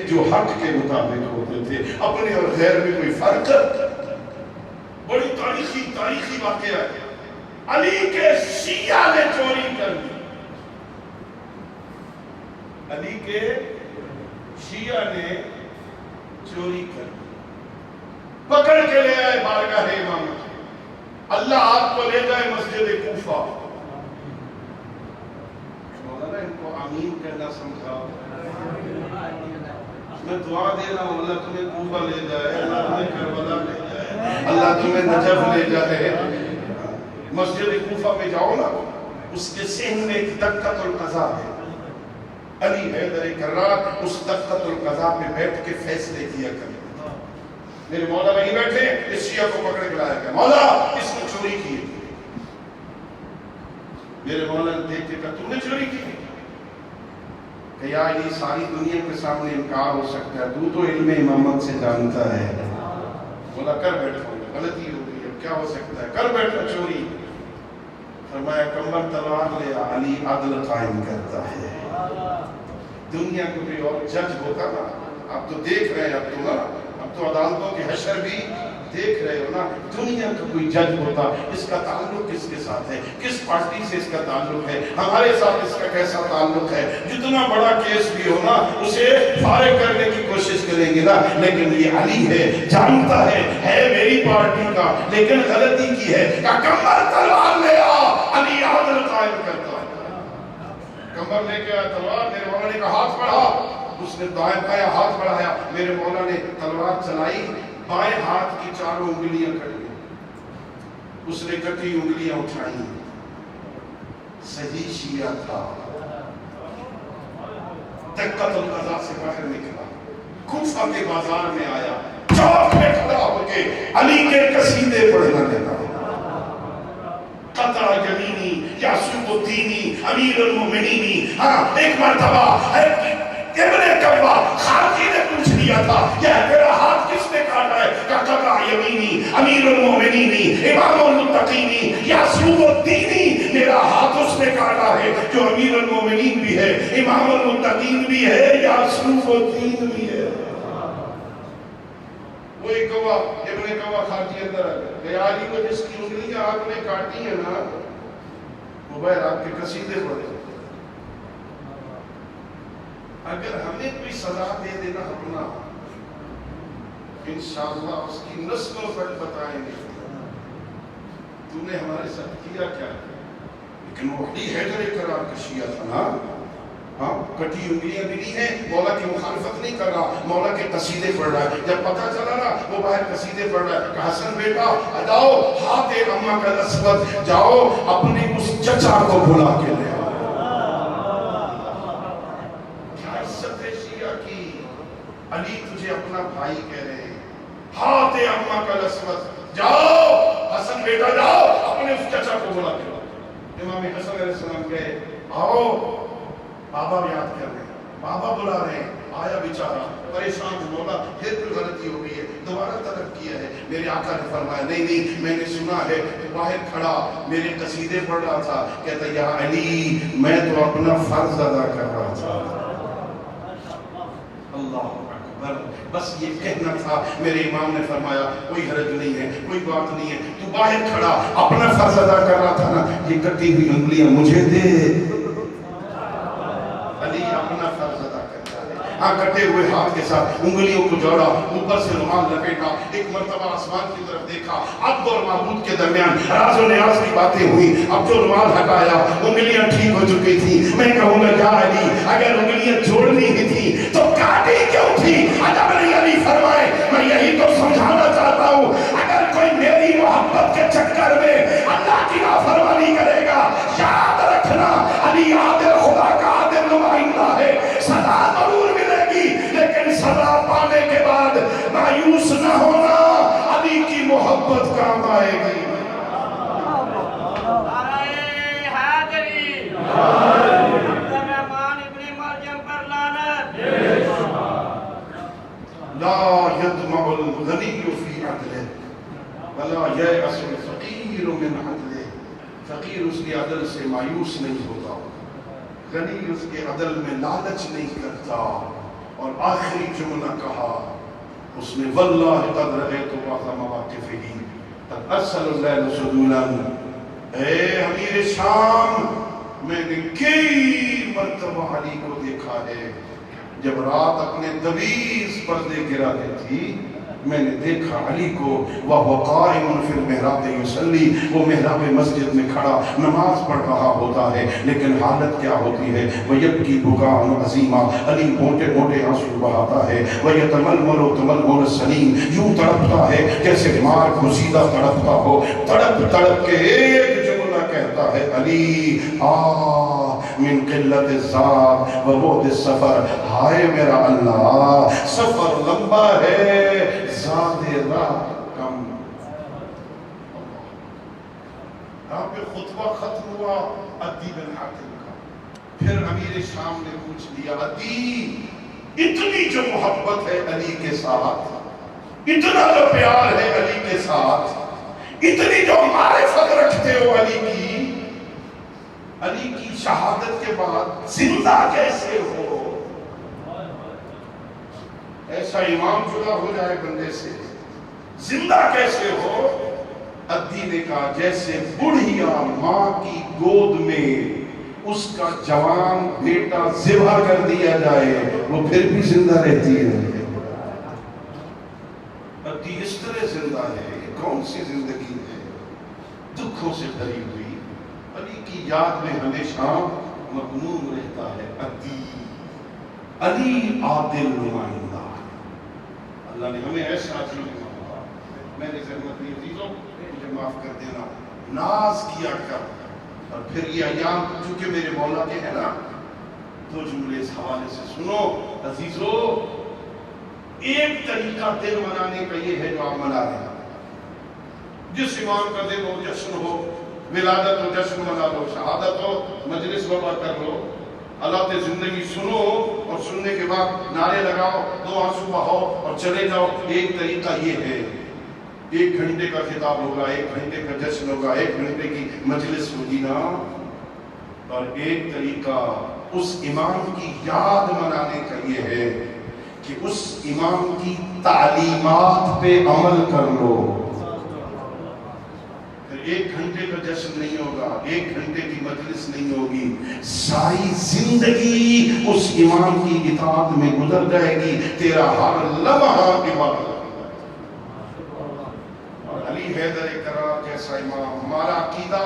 جو حق کے مطابق ہوتے تھے، اپنے اور غیر میں کوئی فرق۔ بڑی تاریخی واقعہ ہے، علی کے شیعہ نے چوری کر دی، علی کے شیعہ نے چوری کر دی، پکڑ کے لے آئے بارگاہ امامت، اللہ آپ کو لے جائے مسجد کوفہ۔ مولانا ان کو آمین کہنا سمجھاؤ، میں دعا دے رہا ہوں اللہ تمہیں کوفہ لے جائے، اللہ تمہیں کربلا لے جائے، اللہ تمہیں نجف لے جائے۔ مسجد کوفہ میں جاؤ نا، اس کے ذہن میں ایک دقت القضاء ہے، علی حیدر کرار اس دقت القضاء پہ بیٹھ کے فیصلے کیا کرتے۔ میرے مولا وہیں بیٹھے، اس شیعہ کو پکڑ کے لایا گیا، مولا اس نے چوری کی۔ میرے مولا نے دیکھ کے کہا تم نے چوری کی؟ کہ یا علی ساری دنیا کے سامنے انکار ہو سکتا ہے، تو علم امامت سے جانتا ہے۔ مولا کر بیٹھا، غلطی ہو گئی، اب کیا ہو سکتا ہے، کر بیٹھا چوری۔ فرمایا کمر تلوار لے، علی عدل قائم کرتا ہے۔ دنیا کو کوئی اور جج ہوتا نا، اب تو دیکھ رہے ہیں، اب تو عدالتوں کے حشر بھی دیکھ رہے ہو نا، دنیا کا کوئی جج ہوتا، اس کا تعلق کس کے ساتھ ہے، کس پارٹی سے اس کا تعلق ہے، ہمارے ساتھ اس کا کیسا تعلق ہے، جتنا بڑا کیس بھی ہو نا اسے فارغ کرنے کی کوشش کریں گے نا، لیکن یہ علی ہے، جانتا ہے میری پارٹی کا، لیکن غلطی کی ہے، کہ کمر تلوار لے آ، علی عدل قائم کرتا ہے۔ کمر لے کے آیا تلوار، میرے مولا نے کہا ہاتھ بڑھا، اس نے دائیں بائیں ہاتھ بڑھایا، میرے مولا نے تلوار چلائی، بائیں ہاتھ کی چاروں انگلیاں کٹ گئی، اس نے کٹی انگلیاں اٹھائیں، صحیح شیعہ تھا، دقت القضاء سے باہر نکلا، کوفہ کے بازار میں آیا، کے علی کے قصیدے پڑھنا دیتا. قطع یمینی یعصب الدینی امیر المومنین. ہاں ایک مرتبہ ابن کعبہ خارجی نے پوچھ لیا تھا یہ تیرا ہاتھ کس نے کاٹا ہے؟ کہ قطع یمینی امیر المومنین امام المتقین یعصب الدینی، میرا ہاتھ اس نے کاٹا ہے جو امیر المومنین بھی ہے، امام المتقین بھی ہے، یعصب الدین بھی ہے. وہ ایک گواہ ابن گواہ خارجی اندر آ گئے، علی کو جس کی انگلیاں آپ نے کاٹی ہیں نا وہ بہر آپ کے قصیدے پڑھے. اگر ہمیں کوئی سزا دے دینا اپنا، انشاءاللہ اس کی نسلوں تک بتائیں گے تو نے ہمارے ساتھ کیا کیا. لیکن وہ علی حیدر کرار کشیا تھا نا، ہاں کٹی انگلیاں بھی نہیں ہیں، مولا کی مخالفت نہیں کر رہا، مولا کے قصیدے پڑھ رہا ہے. جب پتہ چلا نا وہ باہر قصیدے پڑھ رہا ہے کہ حسن بیٹا جاؤ ہاتھ اماں کا نسبت، جاؤ اپنے اس چچا کو بلا کے لے. علی تجھے اپنا بھائی کہہ رہے ہیں، ہاتھ اماں کا نسبت، جاؤ حسن بیٹا جاؤ اپنے اس چچا کو بلا کے. امام حسن علیہ السلام گئے، آؤ بابا یاد کر رہے ہیں، بابا بلا رہے ہیں. آیا بیچارہ پریشان، مولا پھر کوئی غلطی ہو گئی ہے، دوبارہ طلب کیا ہے. میرے آقا نے فرمایا نہیں نہیں میں نے سنا ہے باہر کھڑا میرے قصیدے پڑھ رہا تھا. کہتا یا علی میں تو اپنا فرض ادا کر رہا تھا. اللہ اکبر، بس یہ کہنا تھا. میرے امام نے فرمایا کوئی حرج نہیں ہے، کوئی بات نہیں ہے، تو باہر کھڑا اپنا فرض ادا کر رہا تھا نا، یہ کٹی ہوئی انگلیاں مجھے دے. علی اپنا فرض ادا کرتا ہے. ہاں کٹے ہوئے ہاتھ کے ساتھ انگلیوں کو جوڑا، اوپر سے رومال لپیٹا، ایک مرتبہ آسمان کی طرف دیکھا. عبد اور معبود کے درمیان راز و نیاز کی باتیں ہوئی. اب جو رومال ہٹایا انگلیاں ٹھیک ہو چکی تھی. میں کہوں گا یا علی اگر انگلیاں جوڑنی ہی تھی تو کاٹی کیوں تھی؟ عجب نہیں علی فرمائے میں یہی تو سمجھانا چاہتا ہوں، اگر کوئی میری محبت کے چکر میں اللہ کی نافرمانی کرے گا یاد رکھنا علی عادل خدا کا عادل نمائندہ ہے. سزا ضرور ملے گی لیکن سزا پانے کے بعد مایوس نہ ہونا، علی کی محبت کام آئے گی. لا يطمع الغني في عدله ولا ييأس الفقير من عدله. فقیر اس کے عدل سے مایوس نہیں ہوتا، غنی اس کے عدل میں لالچ نہیں کرتا. اور آخری جملہ کہا اس نے واللہ قد رأیت بعض مواقفه قد ارسل اللیل سدولا. اے امیر شام میں نے کئی مرتبہ علی کو دیکھا ہے جب رات اپنے طویل پردے گراتے تھی، میں نے دیکھا علی کو وَهُوَ قَائِمٌ فِي الْمِحْرَابِ يُصَلِّي، وہ محراب مسجد میں کھڑا نماز پڑھ رہا ہوتا ہے. لیکن حالت کیا ہوتی ہے؟ وَيَبْكِي بُكَاءً عَظِيمًا، علی موٹے موٹے آنسو بہاتا ہے. وَيَتَمَلْمَلُ تَمَلْمُلَ السَّنِينَ، یوں تڑپتا ہے جیسے مار گزیدہ تڑپتا ہو. تڑپ تڑپ کے ایک جملہ کہتا ہے علی من قلت الزاد و بعد السفر. ہائے میرا اللہ سفر لمبا ہے زاد راہ کم. یہاں پہ خطبہ ختم ہوا عدی بن حاتم کا. پھر امیر شام نے پوچھ لیا عدی اتنی جو محبت ہے علی کے ساتھ، اتنا جو پیار ہے علی کے ساتھ، اتنی جو معرفت رکھتے ہو علی کی شہادت کے بعد زندہ کیسے ہو؟ ایسا امام جدا ہو جائے بندے سے، زندہ کیسے ہو؟ عدی نے کہا جیسے بڑھیا ماں کی گود میں اس کا جوان بیٹا ذبح کر دیا جائے وہ پھر بھی زندہ رہتی ہے. عدی اس طرح زندہ ہے. کون سی زندگی ہے دکھوں سے بھری ہوئی. علی کی یاد میں ہمیشہ مغموم رہتا ہے عدی. علی عادل نمائندہ. اللہ نے ہمیں ایسا عدل نمائندہ. میں نے خدمت نہیں عزیزوں مجھے معاف کر دینا، ناز کیا کر. اور پھر یہ ایام چونکہ میرے مولا کے ہیں نا، دو جملے اس حوالے سے سنو عزیزو. ایک طریقہ دن منانے کا یہ ہے جو آپ منا رہے ہیں. جس امام کا دن ہو, جشن ہو, ولادت ہو جشن منا لو, شہادت ہو مجلس وبا کر لو, حالات زندگی سنو اور سننے کے بعد نعرے لگاؤ, دو آنسو بہاؤ اور چلے جاؤ. ایک طریقہ یہ ہے, 1 گھنٹے کا خطاب ہوگا, 1 گھنٹے کا جشن ہوگا, 1 گھنٹے کی مجلس ہوگی نا. اور ایک طریقہ اس امام کی یاد منانے کا یہ ہے کہ اس امام کی تعلیمات پہ عمل کر لو. 1 گھنٹے کا جشن نہیں ہوگا, 1 گھنٹے کی مجلس نہیں ہوگی, ساری زندگی اس امام کی اطاعت میں گزر جائے گی. تیرا ہر لمحہ عبادت. اور علی حیدر کرار جیسا امام, ہمارا عقیدہ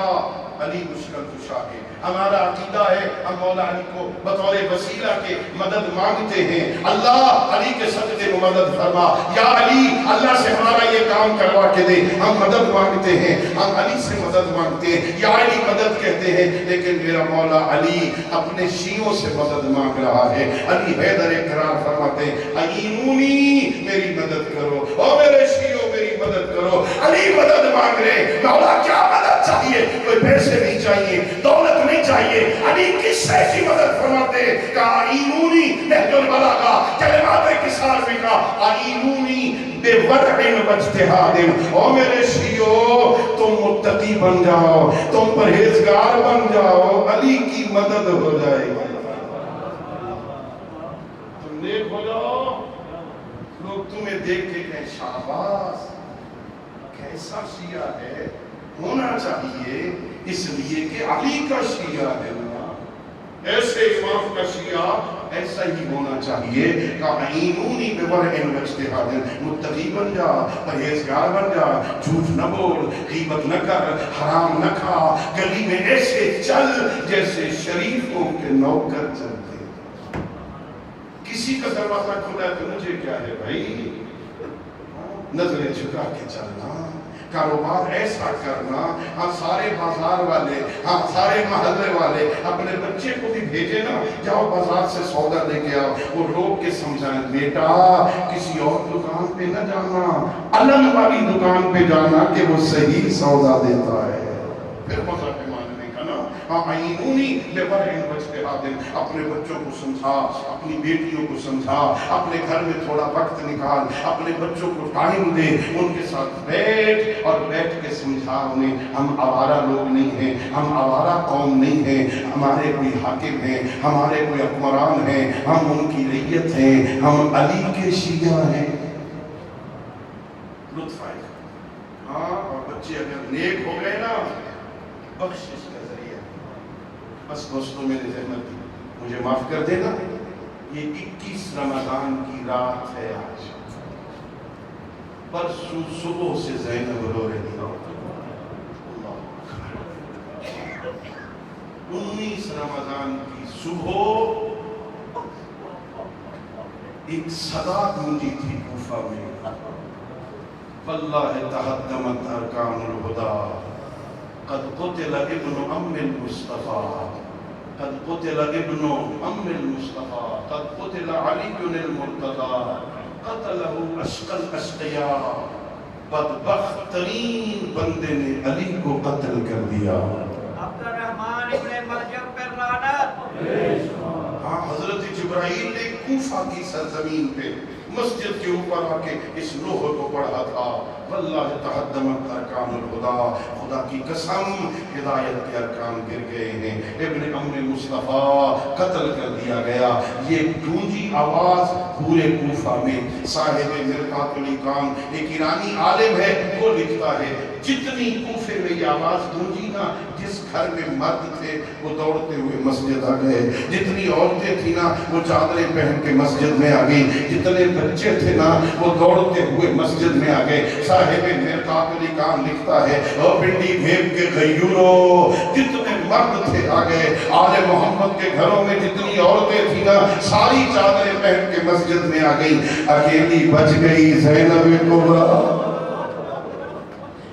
علی مشکل کشا ہے. ہمارا عقیدہ ہے ہم مولا علی کو بطور وسیلہ کے مدد مانگتے ہیں. اللہ علی کے صدقے میں مدد فرما. یا علی, اللہ سے ہمارا یہ کام کروا کے دے. ہم مدد مانگتے ہیں, ہم علی سے مدد مانگتے ہیں. یا علی مدد کہتے ہیں, لیکن میرا مولا علی اپنے شیعوں سے مدد مانگ رہا ہے. علی حیدر کرار فرماتے ہیں, اعینونی, میری مدد کرو, او میرے شیعوں میری مدد کرو. علی مدد مانگ رہے. مولا کیا مدد چاہیے؟ کوئی پیسے نہیں چاہیے, دولت نہیں چاہیے. علی کس سے کی مدد فرماتے ہیں؟ کہا اعینونی, نہج البلاغہ کلمات کسار میں کہا اعینونی بورع واجتہاد. او میرے شیعو, تم متقی بن جاؤ, تم پرہیزگار بن جاؤ, علی کی مدد ہو جائے گی. تم نیک ہو جاؤ, لوگ تمہیں دیکھ کے کہیں شاباش کیسا شیعہ ہے. ہونا چاہیے اس لیے کہ علی کا شیعہ ہے نا, ایسے امام کا شیعہ ایسا ہی ہونا چاہیے. اعینونی بورع واجتہاد, متقی بن جا, پرہیزگار بن جا, جھوٹ نہ بول, غیبت نہ کر, حرام نہ کھا, گلی میں ایسے چل جیسے شریفوں کے نوکر چلتے. کسی کا دروازہ کھلا ہے تو مجھے کیا ہے بھائی, نظریں جھکا کے چلنا, کاروبار ایسا کرنا. ہاں سارے بازار والے, ہاں سارے محلے والے اپنے بچے کو بھی بھیجے نا, جاؤ بازار سے سودا لے کے آؤ. وہ روک کے سمجھائیں, بیٹا کسی اور دکان پہ نہ جانا, علم والی دکان پہ جانا کہ وہ صحیح سودا دیتا ہے. پھر مزہ پہ ماننے کا نا. ہاں اعینونی بورع واجتہاد, اپنے بچوں کو سمجھا, اپنی بیٹیوں کو سمجھا, اپنے گھر میں تھوڑا وقت نکال, اپنے بچوں کو ٹائم دے, ان کے ساتھ بیٹھ اور بیٹھ کے سمجھا انہیں. ہم آوارہ لوگ نہیں ہیں, ہم آوارہ قوم نہیں ہیں, ہمارے کوئی حاکم ہیں, ہمارے کوئی حکمران ہیں, ہم ان کی رعیت ہیں, ہم علی کے شیعہ ہیں. لطف آئے گا. ہاں, اور بچے اگر نیک ہو گئے نا, بخشش کا ذریعہ. بس دوستوں میری زحمت دی, مجھے معاف کر دینا. یہ 21 رمضان کی رات ہے آج. پرسوں صبح سے زینب رو رہی ہے. 19 رمضان کی صبح ایک صدا گونجی تھی کوفہ میں, واللہ تہدمت ارکان الہدی, قد قتل ابن ام المصطفى, قد قتل ابن ام المصطفى, قد قتل علی المرتضی, قتلہ اشقى الاشقیاء. بدبخت ترین بندے نے علی کو قتل کر دیا. عبد الرحمن ابن ملجم پر لعنت. ہاں, حضرت جبرائیل نے کوفہ کی سرزمین پہ مسجد کے اوپر آ کے اس لوح کو پڑھا تھا, واللہ تہدمت ارکان الہدی, خدا کی قسم ہدایت کے ارکان گر گئے ہیں, ابن ام مصطفیٰ قتل کر دیا گیا. یہ گونجی آواز پورے کوفہ میں. صاحب مرقات الاقام ایک ایرانی عالم ہے, وہ لکھتا ہے جتنی کوفے میں یہ آواز گونجی نا, جس گھر میں مرد تھے وہ دوڑتے ہوئے مسجد آ گئے, جتنی عورتیں تھی نا وہ چادریں پہن کے مسجد میں آ گئی, جتنے بچے تھے نا وہ دوڑتے ہوئے مسجد میں آ گئے. صاحب مرقات الاقام لکھتا ہے, اور پنڈی بھیب کے غیوروں, جتنے مرد تھے آ گئے. آل محمد کے گھروں میں جتنی عورتیں تھی نا ساری چادریں پہن کے مسجد میں آ گئی. اکیلی بچ گئی زینب کبریٰ.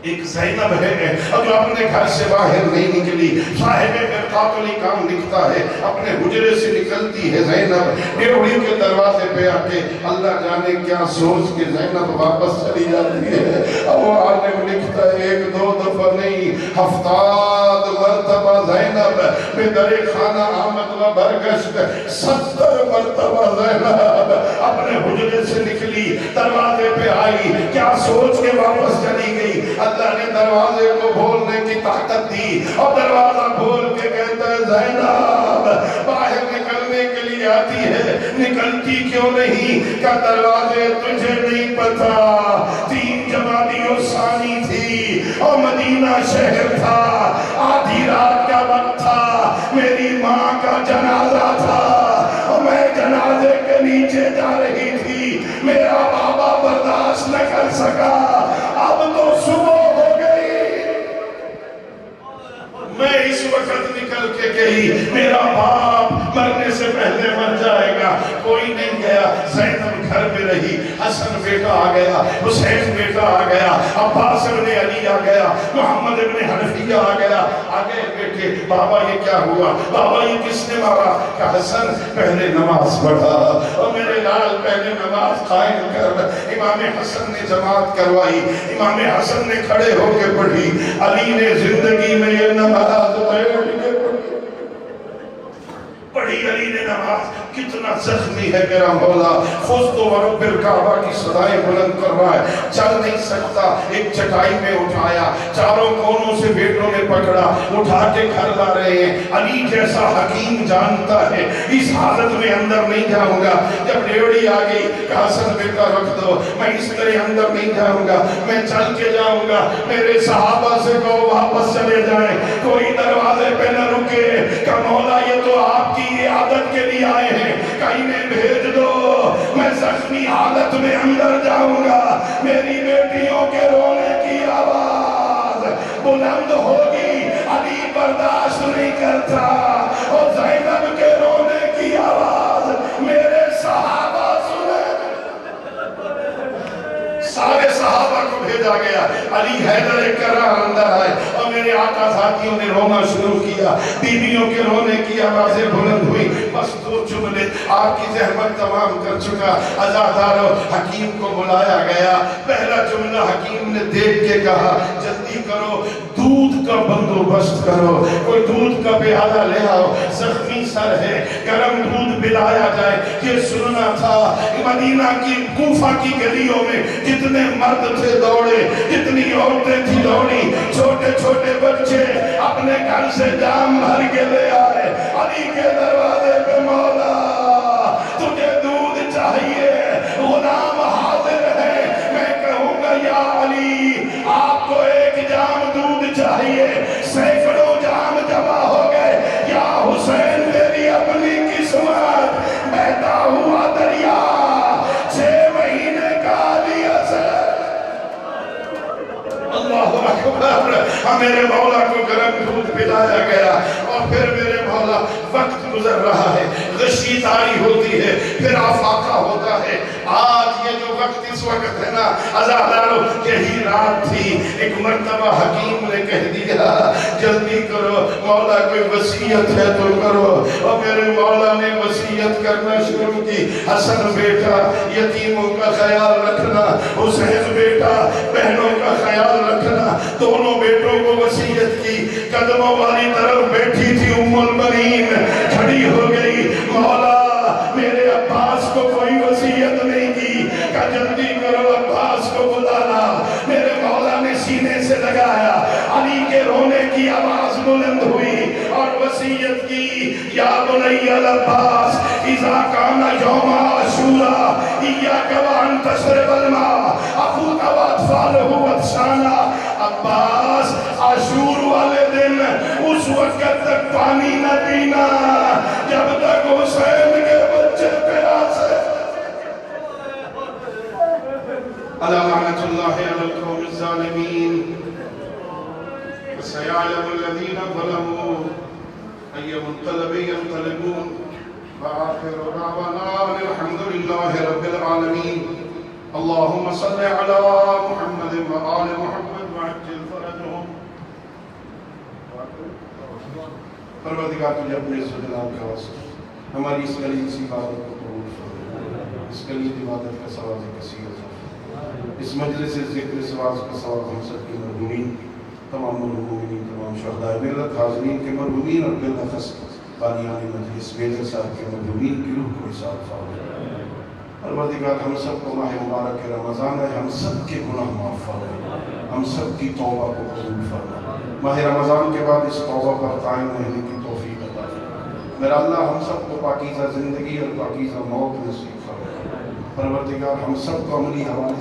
ایک زینب ہے جو اپنے گھر سے باہر نہیں نکلی، صاحب قاتلی کام لکھتا ہے، اپنے حجرے سے نکلتی ہے زینب، ڈیوڑی کے دروازے پہ آ کے اللہ جانے کیا سوچ کے زینب واپس چلی جاتی ہے۔ اب وہ عالم لکھتا ہے 1-2 دفعہ نہیں 70 مرتبہ زینب میں در خانہ آمد و برگشت، 70 مرتبہ زینب اپنے حجرے سے نکلی، دروازے پہ آئی، کیا سوچ کے واپس چلی گئی؟ اللہ نے دروازے کو بولنے کی طاقت دی اور دروازہ بول کے کہتا ہے زینب باہر نکلنے کے لیے آتی ہے، نکلتی کیوں نہیں؟ کہ دروازے تجھے نہیں پتا، 3 جمادی الثانی تھی اور مدینہ شہر تھا، آدھی رات کا وقت تھا، میری ماں کا جنازہ تھا اور میں جنازے کے نیچے جا رہی تھی، میرا بابا برداشت نہ کر سکا، اب تو صبح ہو گئی، میں اس وقت نکل کے گئی، میرا باپ مرنے سے پہلے مر جائے گا، کوئی نہیں گیا۔ زینب گھر میں رہی، حسن بیٹا آ گیا، حسین بیٹا آ گیا، عباس ابن علی آ گیا، محمد ابن حنفیہ آ گیا، آگے بیٹے بابا یہ کیا ہوا؟ بابا یہ کس نے مارا؟ کہ حسن پہلے نماز پڑھا اور میرے لال پہلے نماز قائم کر۔ امام حسن نے جماعت کروائی، امام حسن نے کھڑے ہو کے پڑھی، علی نے زندگی میں یہ نماز پڑھی، علی نے نماز، کتنا زخمی ہے میرا مولا، فزت و رب الکعبہ کی صدائیں بلند کر رہا ہے، چل نہیں سکتا، ایک چٹائی میں اٹھایا، چاروں کونوں سے بیٹوں نے پکڑا، اٹھا کے گھر لا رہے ہیں، علی جیسا حکیم جانتا ہے اس حالت میں اندر نہیں جاؤں گا، جب ریوڑی آ گئی کہ حسن بیٹا رکھ دو، میں اس طرح اندر نہیں جاؤں گا، میں چل کے جاؤں گا، میرے صحابہ سے کہو واپس چلے جائیں، کوئی دروازے پہ نہ رکے، کہ مولا یہ تو آپ کی عادت کے لیے آئے ہیں، کہ انہیں بھیج دو، میں زخمی حالت میں اندر جاؤں گا، میری بیٹیوں کے رونے کی آواز بلند ہوگی، علی برداشت نہیں کرتا، اور زینب کے رونے کی آواز میرے صحابہ سنے، سارے صحابہ کو بھیجا گیا، علی حیدر کرار اندر آئے اور میرے آقا ساتھیوں نے رونا شروع کیا، بیویوں کے رونے کی آوازیں بلند ہوئی، بس 2 جملے آپ کی زحمت تمام کر چکا، عزادارو حکیم کو بلایا گیا، پہلا جملہ حکیم نے دیکھ کے کہا جلدی کرو، دودھ کا بندوبست کرو، کوئی دودھ کا پیالہ لے آؤ، زخمی سر ہے، گرم دودھ پلایا جائے، یہ سننا تھا، مدینہ کی کوفہ کی گلیوں میں جتنے مرد تھے دوڑے، جتنی عورتیں تھی دوڑی، چھوٹے چھوٹے بچے اپنے گھر سے جام بھر کے لے آئے، علی کے دروازے پہ مولا تجھے دودھ چاہیے، غلام حاضر ہے، میں کہوں گا یا علی آپ کو 1 جام دودھ چاہیے، سینکڑوں جام جمع ہو گئے، یا حسین میری اپنی قسمت، بہتا ہوا دریا 6 مہینے کا علی اثر، اللہ اکبر، میرے مولا کو گرم دودھ پلایا گیا، اور پھر میرے مولا وقت گزر رہا ہے، غشی تاری ہوتی ہے، پھر آفاقہ ہوتا ہے، آج یہ جو وقت اس وقت ہے نا عزادارو یہی رات تھی، ایک مرتبہ حکیم نے کہہ دیا جلدی کرو مولا کوئی وصیت ہے تو کرو، اور میرے مولا نے وصیت کرنا شروع کی، حسن بیٹا یتیموں کا خیال رکھنا، حسین بیٹا بہنوں کا خیال رکھنا، دونوں بیٹوں کو وصیت کی، قدموں والی طرف بیٹھی تھی ام المنین، کھڑی ہو گئی، مولا میرے عباس کو کوئی وصیت نہیں کی، کہ جلدی کرو عباس کو بلانا، میرے مولا نے سینے سے لگایا، علی کے رونے کی آواز بلند ہوئی اور وصیت کی، یا بنی العباس اذا کان یوم عاشورا ایاک وان تشرب الماء اخوک واطفالہ عطشانا، عباس عاشور والے دن اس وقت تک پانی نہ پینا جب تک حسین کے بچے پیاسے، الا لعنۃ اللہ علی القوم الظالمین، وسيعلم الذين ظلموا أي منقلب ينقلبون، وآخر دعوانا الحمد لله رب العالمين، اللهم صل على محمد وآل محمد وعجل پروردگار تجھے اپنے عزت نام کا واسطہ ہماری اس گلی سی عبادت کو قبول فرما، اس گلی عبادت کا ثواب کثیر ہے، اس مجلس ذکر سواز کا ثواب ہم سب کی مرحومین، تمام مرحومین، تمام شہداء ملت حاضرین کے مرحومین اور بالخص بانیان مجلس میجر صاحب کے مرحومین کی روح کو حساب فرما۔ پروردگار ہم سب کو ماہ مبارک رمضان ہے، ہم سب کے گناہ معاف فرما، ہم سب کی توبہ کو قبول فرما، ماہ رمضان کے بعد اس توبہ پر قائم رہنے کی توفیق عطا فرما۔ میرا اللہ ہم سب کو پاکیزہ زندگی اور پاکیزہ موت نصیب فرما۔ پروردگار ہم سب کو عملی حوالے